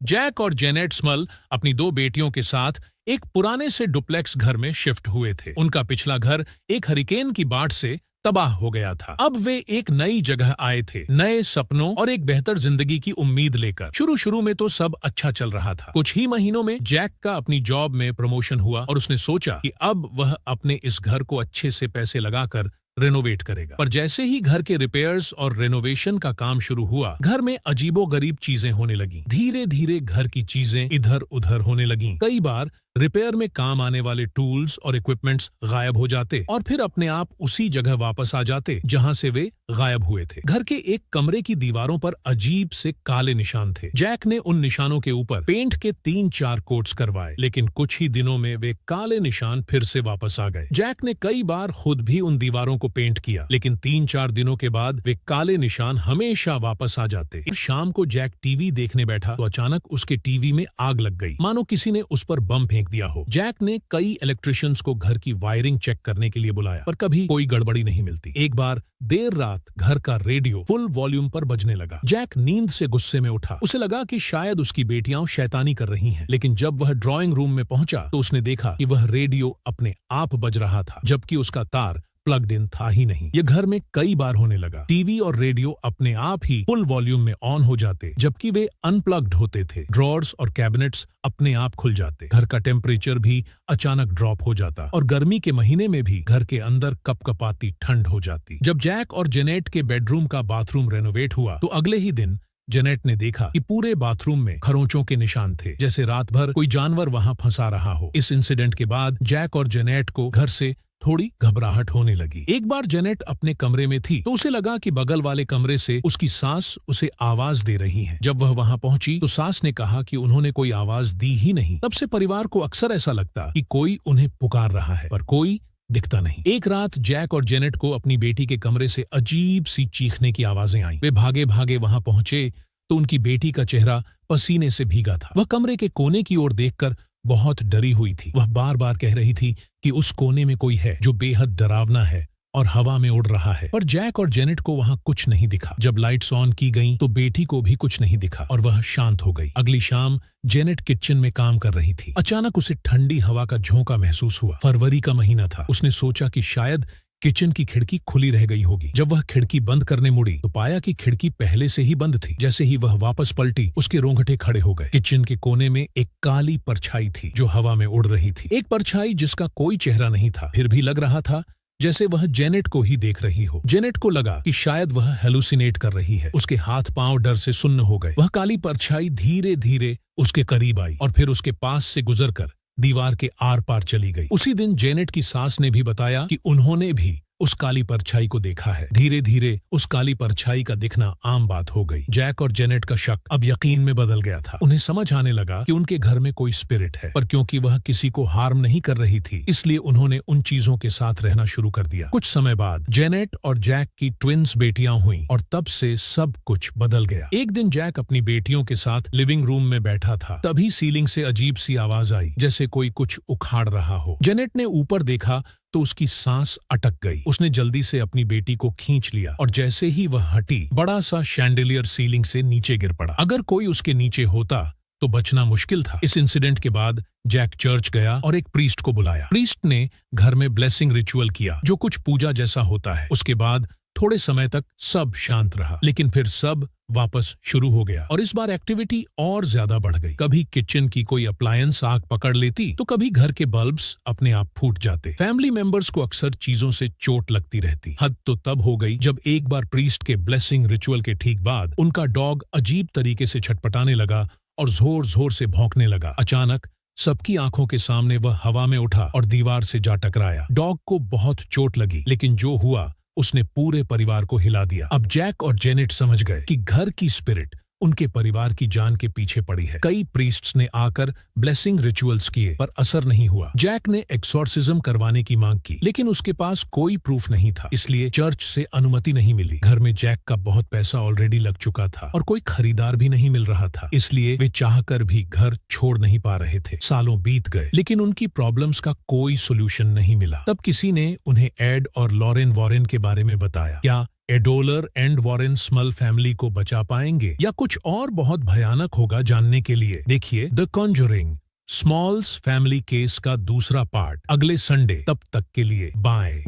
Jack और Janet small अपनी दो बेटियों के साथ एक पुराने से डुप्लेक्स घर में शिफ्ट हुए थे। उनका पिछला घर एक हरिकेन की बाढ़ से तबाह हो गया था। अब वे एक नई जगह आए थे, नए सपनों और एक बेहतर जिंदगी की उम्मीद लेकर। शुरू में तो सब अच्छा चल रहा था। कुछ ही महीनों में जैक का अपनी जॉब में प्रमोशन हुआ और उसने सोचा कि अब वह अपने इस घर को अच्छे से पैसे लगाकर रेनोवेट करेगा। पर जैसे ही घर के रिपेयर्स और रेनोवेशन का काम शुरू हुआ, घर में अजीबोगरीब चीजें होने लगी। धीरे धीरे घर की चीजें इधर उधर होने लगी। कई बार रिपेयर में काम आने वाले टूल्स और इक्विपमेंट्स गायब हो जाते और फिर अपने आप उसी जगह वापस आ जाते जहां से वे गायब हुए थे। घर के एक कमरे की दीवारों पर अजीब से काले निशान थे। जैक ने उन निशानों के ऊपर पेंट के 3-4 कोट्स करवाए, लेकिन कुछ ही दिनों में वे काले निशान फिर से वापस आ गए। जैक ने कई बार खुद भी उन दीवारों को पेंट किया, लेकिन 3-4 दिनों के बाद वे काले निशान हमेशा वापस आ जाते। शाम को जैक टीवी देखने बैठा तो अचानक उसके टीवी में आग लग गई, मानो किसी ने उस पर बम फेंक दिया हो। जैक ने कई इलेक्ट्रिशियंस को घर की वायरिंग चेक करने के लिए बुलाया, पर कभी कोई गड़बड़ी नहीं मिलती। एक बार देर रात घर का रेडियो फुल वॉल्यूम पर बजने लगा। जैक नींद से गुस्से में उठा। उसे लगा कि शायद उसकी बेटियां शैतानी कर रही हैं, लेकिन जब वह ड्राइंग रूम में पहुंचा तो उसने देखा कि वह रेडियो अपने आप बज रहा था, जबकि उसका तार प्लग्ड इन था ही नहीं। यह घर में कई बार होने लगा। टीवी और रेडियो अपने आप ही फुल वॉल्यूम में ऑन हो जाते, जबकि वे अनप्लग्ड होते थे। ड्रॉर्स और कैबिनेट्स अपने आप खुल जाते। घर का टेम्परेचर भी अचानक ड्रॉप हो जाता और गर्मी के महीने में भी घर के अंदर कपकपाती ठंड हो जाती। जब जैक और जेनेट के बेडरूम का बाथरूम रेनोवेट हुआ तो अगले ही दिन जेनेट ने देखा कि पूरे बाथरूम में खरोंचों के निशान थे, जैसे रात भर कोई जानवर वहां फंसा रहा हो। इस इंसिडेंट के बाद जैक और जेनेट को घर से थोड़ी घबराहट होने लगी। एक बार जेनेट अपने कमरे में थी तो उसे लगा कि बगल वाले कमरे से उसकी सास उसे आवाज दे रही है। जब वह वहां पहुंची तो सास ने कहा कि उन्होंने कोई आवाज दी ही नहीं। तब से परिवार को अक्सर ऐसा लगता कि कोई उन्हें पुकार रहा है, पर कोई दिखता नहीं। एक रात जैक और जेनेट को अपनी बेटी के कमरे से अजीब सी चीखने की आवाजें आईं। वे भागे भागे वहां पहुंचे तो उनकी बेटी का चेहरा पसीने से भीगा था। वह कमरे के कोने की ओर देखकर बहुत डरी हुई थी। वह बार बार कह रही थी कि उस कोने में कोई है जो बेहद डरावना है और हवा में उड़ रहा है। पर जैक और जेनेट को वहां कुछ नहीं दिखा। जब लाइट्स ऑन की गईं तो बेटी को भी कुछ नहीं दिखा और वह शांत हो गई। अगली शाम जेनेट किचन में काम कर रही थी। अचानक उसे ठंडी हवा का झोंका महसूस हुआ। फरवरी का महीना था। उसने सोचा कि शायद किचन की खिड़की खुली रह गई होगी। जब वह खिड़की बंद करने मुड़ी तो पाया कि खिड़की पहले से ही बंद थी। जैसे ही वह वापस पलटी, उसके रोंगटे खड़े हो गए। किचन के कोने में एक काली परछाई थी जो हवा में उड़ रही थी। एक परछाई जिसका कोई चेहरा नहीं था, फिर भी लग रहा था जैसे वह जेनेट को ही देख रही हो। जेनेट को लगा कि शायद वह हेलुसिनेट कर रही है। उसके हाथ पांव डर से सुन्न हो गए। वह काली परछाई धीरे धीरे उसके करीब आई और फिर उसके पास से गुजरकर दीवार के आर पार चली गई। उसी दिन जेनेट की सास ने भी बताया कि उन्होंने भी उस काली परछाई को देखा है। धीरे धीरे उस काली परछाई का दिखना आम बात हो गई। जैक और जेनेट का शक अब यकीन में बदल गया था। उन्हें समझ आने लगा कि उनके घर में कोई स्पिरिट है, पर क्योंकि वह किसी को हार्म नहीं कर रही थी, इसलिए उन्होंने उन चीजों के साथ रहना शुरू कर दिया। कुछ समय बाद जेनेट और जैक की ट्विंस बेटियां हुईं और तब से सब कुछ बदल गया। एक दिन जैक अपनी बेटियों के साथ लिविंग रूम में बैठा था, तभी सीलिंग से अजीब सी आवाज आई, जैसे कोई कुछ उखाड़ रहा हो। जेनेट ने ऊपर देखा तो उसकी सांस अटक गई। उसने जल्दी से अपनी बेटी को खींच लिया और जैसे ही वह हटी, बड़ा सा शैंडिलियर सीलिंग से नीचे गिर पड़ा। अगर कोई उसके नीचे होता तो बचना मुश्किल था। इस इंसिडेंट के बाद जैक चर्च गया और एक प्रीस्ट को बुलाया। प्रीस्ट ने घर में ब्लेसिंग रिचुअल किया, जो कुछ पूजा जैसा होता है। उसके बाद थोड़े समय तक सब शांत रहा, लेकिन फिर सब वापस शुरू हो गया और इस बार एक्टिविटी और ज्यादा बढ़ गई। कभी किचन की कोई अप्लायंस आग पकड़ लेती तो कभी घर के बल्ब्स अपने आप फूट जाते। फैमिली मेंबर्स को अक्सर चीजों से चोट लगती रहती। हद तो तब हो गई जब एक बार प्रीस्ट के ब्लेसिंग रिचुअल के ठीक बाद उनका डॉग अजीब तरीके से छटपटाने लगा और जोर जोर से भौंकने लगा। अचानक सबकी आंखों के सामने वह हवा में उठा और दीवार से जा टकराया। डॉग को बहुत चोट लगी, लेकिन जो हुआ उसने पूरे परिवार को हिला दिया। अब जैक और जेनेट समझ गए कि घर की स्पिरिट उनके परिवार की जान के पीछे पड़ी है। कई प्रीस्ट्स ने आकर ब्लेसिंग रिचुअल्स किए, पर असर नहीं हुआ। जैक ने एक्सोर्सिज्म करवाने की मांग की, लेकिन उसके पास कोई प्रूफ नहीं था, इसलिए चर्च से अनुमति नहीं मिली। घर में जैक का बहुत पैसा ऑलरेडी लग चुका था और कोई खरीदार भी नहीं मिल रहा था, इसलिए वे चाहकर भी घर छोड़ नहीं पा रहे थे। सालों बीत गए, लेकिन उनकी प्रॉब्लम्स का कोई सोल्यूशन नहीं मिला। तब किसी ने उन्हें एड और लॉरेन वॉरेन के बारे में बताया। क्या एडोलर एंड वॉरेन स्मल फैमिली को बचा पाएंगे या कुछ और बहुत भयानक होगा? जानने के लिए देखिए the Conjuring smalls family case का दूसरा पार्ट अगले संडे। तब तक के लिए बाय।